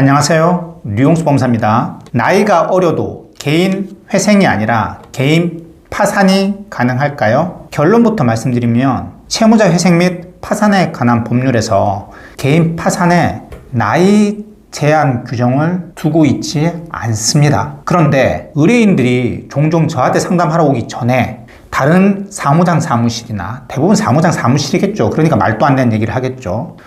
안녕하세요. 류용수 검사입니다. 나이가 어려도 개인 회생이 아니라 개인 파산이 가능할까요? 결론부터 말씀드리면 채무자 회생 및 파산에 관한 법률에서 개인 파산에 나이 제한 규정을 두고 있지 않습니다. 그런데 의뢰인들이 종종 저한테 상담하러 오기 전에 다른 사무장 사무실이나 대부분 사무장 사무실이겠죠. 그러니까 말도 안 되는 얘기를 하겠죠.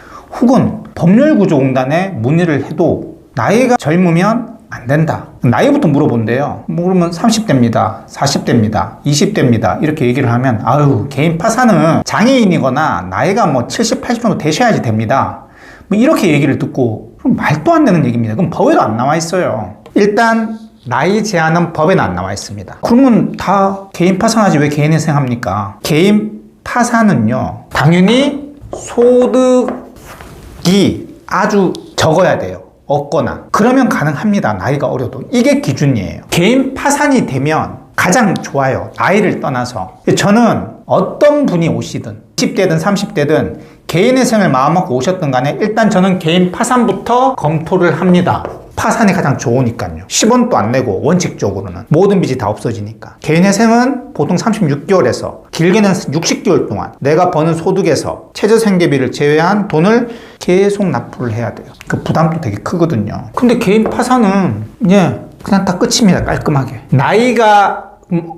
혹은 법률구조공단에 문의를 해도 나이가 젊으면 안 된다. 나이부터 물어본대요. 그러면 30대입니다. 40대입니다. 20대입니다. 이렇게 얘기를 하면 아유, 개인 파산은 장애인이거나 나이가 70, 80 정도 되셔야지 됩니다. 이렇게 얘기를 듣고 그럼 말도 안 되는 얘기입니다. 그럼 법에도 안 나와 있어요. 일단 나이 제한은 법에는 안 나와 있습니다. 그러면 다 개인 파산하지 왜 개인 회생합니까? 개인 파산은요, 당연히 소득이 아주 적어야 돼요. 없거나. 그러면 가능합니다. 나이가 어려도. 이게 기준이에요. 개인 파산이 되면 가장 좋아요. 나이를 떠나서. 저는 어떤 분이 오시든 20대든 30대든 개인 회생을 마음먹고 오셨든 간에 일단 저는 개인 파산부터 검토를 합니다. 파산이 가장 좋으니까요. 10원도 안 내고 원칙적으로는 모든 빚이 다 없어지니까. 개인 회생은 보통 36개월에서 길게는 60개월 동안 내가 버는 소득에서 최저생계비를 제외한 돈을 계속 납부를 해야 돼요. 그 부담도 되게 크거든요. 근데 개인 파산은 그냥 다 끝입니다. 깔끔하게. 나이가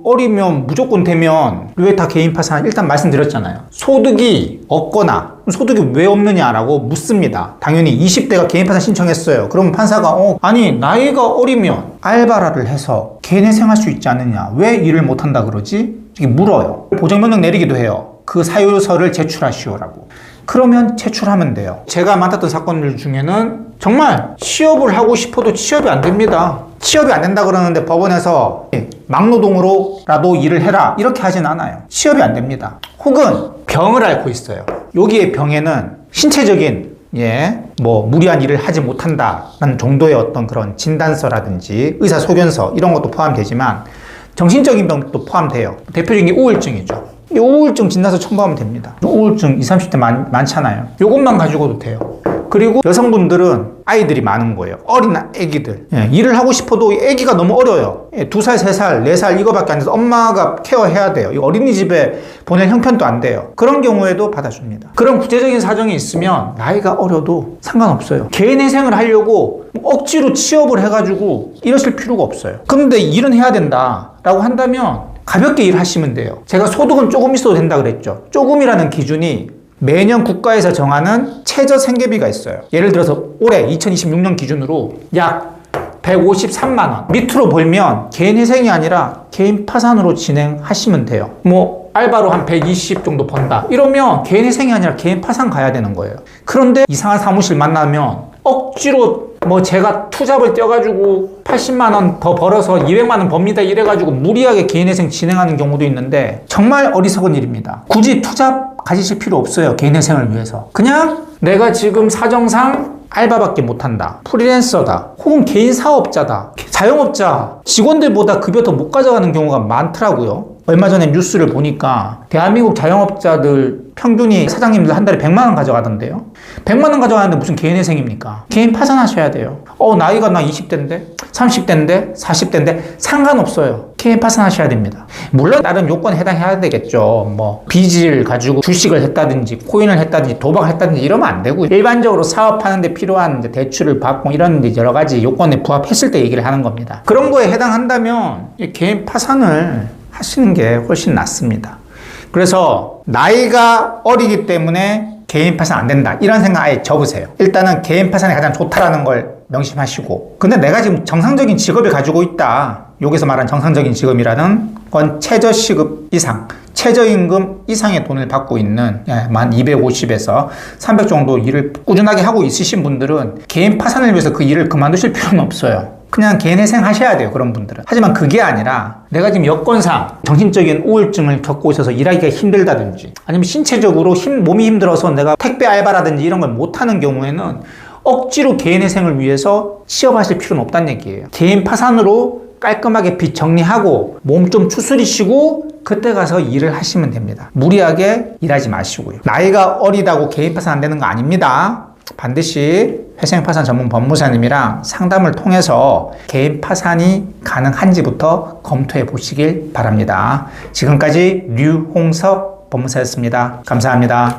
어리면 무조건 되면 왜 다 개인 파산? 일단 말씀드렸잖아요. 소득이 없거나 소득이 왜 없느냐라고 묻습니다. 당연히 20대가 개인 파산 신청했어요. 그러면 판사가 아니 나이가 어리면 알바를 해서 개인 회생할 수 있지 않느냐, 왜 일을 못한다 그러지? 이렇게 물어요. 보정명령 내리기도 해요. 그 사유서를 제출하시오라고. 그러면 제출하면 돼요. 제가 맡았던 사건들 중에는 정말 취업을 하고 싶어도 취업이 안 됩니다. 취업이 안 된다 그러는데 법원에서 막노동으로라도 일을 해라 이렇게 하진 않아요. 취업이 안 됩니다. 혹은 병을 앓고 있어요. 여기에 병에는 신체적인 무리한 일을 하지 못한다라는 정도의 어떤 그런 진단서라든지 의사소견서 이런 것도 포함되지만 정신적인 병도 포함돼요. 대표적인 게 우울증이죠. 이 우울증 진단서 첨부하면 됩니다. 우울증 20, 30대 많잖아요. 이것만 가지고도 돼요. 그리고 여성분들은 아이들이 많은 거예요. 어린 애기들. 일을 하고 싶어도 애기가 너무 어려요. 2살, 3살, 4살 이거밖에 안 돼서 엄마가 케어해야 돼요. 어린이집에 보낼 형편도 안 돼요. 그런 경우에도 받아줍니다. 그런 구체적인 사정이 있으면 나이가 어려도 상관없어요. 개인 회생을 하려고 억지로 취업을 해가지고 이러실 필요가 없어요. 그런데 일은 해야 된다라고 한다면 가볍게 일하시면 돼요. 제가 소득은 조금 있어도 된다 그랬죠. 조금이라는 기준이 매년 국가에서 정하는 최저 생계비가 있어요. 예를 들어서 올해 2026년 기준으로 약 153만 원 밑으로 벌면 개인 회생이 아니라 개인 파산으로 진행하시면 돼요. 알바로 한 120 정도 번다 이러면 개인 회생이 아니라 개인 파산 가야 되는 거예요. 그런데 이상한 사무실 만나면 억지로 제가 투잡을 떼어가지고 80만 원 더 벌어서 200만 원 법니다 이래가지고 무리하게 개인회생 진행하는 경우도 있는데 정말 어리석은 일입니다. 굳이 투잡 가지실 필요 없어요. 개인회생을 위해서. 그냥 내가 지금 사정상 알바밖에 못한다, 프리랜서다, 혹은 개인 사업자다, 자영업자, 직원들보다 급여 더 못 가져가는 경우가 많더라고요. 얼마 전에 뉴스를 보니까 대한민국 자영업자들 평균이 사장님들 한 달에 100만 원 가져가던데요. 100만 원 가져가는데 무슨 개인 회생입니까? 개인 파산하셔야 돼요. 나이가 나 20대인데 30대인데 40대인데 상관없어요. 개인 파산하셔야 됩니다. 물론 다른 요건에 해당해야 되겠죠. 빚을 가지고 주식을 했다든지 코인을 했다든지 도박을 했다든지 이러면 안 되고 일반적으로 사업하는 데 필요한 대출을 받고 이런 여러 가지 요건에 부합했을 때 얘기를 하는 겁니다. 그런 거에 해당한다면 개인 파산을 하시는 게 훨씬 낫습니다. 그래서 나이가 어리기 때문에 개인 파산 안 된다 이런 생각 아예 접으세요. 일단은 개인 파산이 가장 좋다라는 걸 명심하시고, 근데 내가 지금 정상적인 직업을 가지고 있다, 여기서 말한 정상적인 직업이라는 건 최저시급 이상, 최저임금 이상의 돈을 받고 있는 만 250에서 300 정도 일을 꾸준하게 하고 있으신 분들은 개인 파산을 위해서 그 일을 그만두실 필요는 없어요. 그냥 개인 회생 하셔야 돼요. 그런 분들은. 하지만 그게 아니라 내가 지금 여건상 정신적인 우울증을 겪고 있어서 일하기가 힘들다든지 아니면 신체적으로 몸이 힘들어서 내가 택배 알바라든지 이런 걸 못하는 경우에는 억지로 개인 회생을 위해서 취업하실 필요는 없다는 얘기예요. 개인 파산으로 깔끔하게 빚 정리하고 몸 좀 추스리시고 그때 가서 일을 하시면 됩니다. 무리하게 일하지 마시고요. 나이가 어리다고 개인 파산 안 되는 거 아닙니다. 반드시 회생 파산 전문 법무사님이랑 상담을 통해서 개인 파산이 가능한지부터 검토해 보시길 바랍니다. 지금까지 류홍석 법무사였습니다. 감사합니다.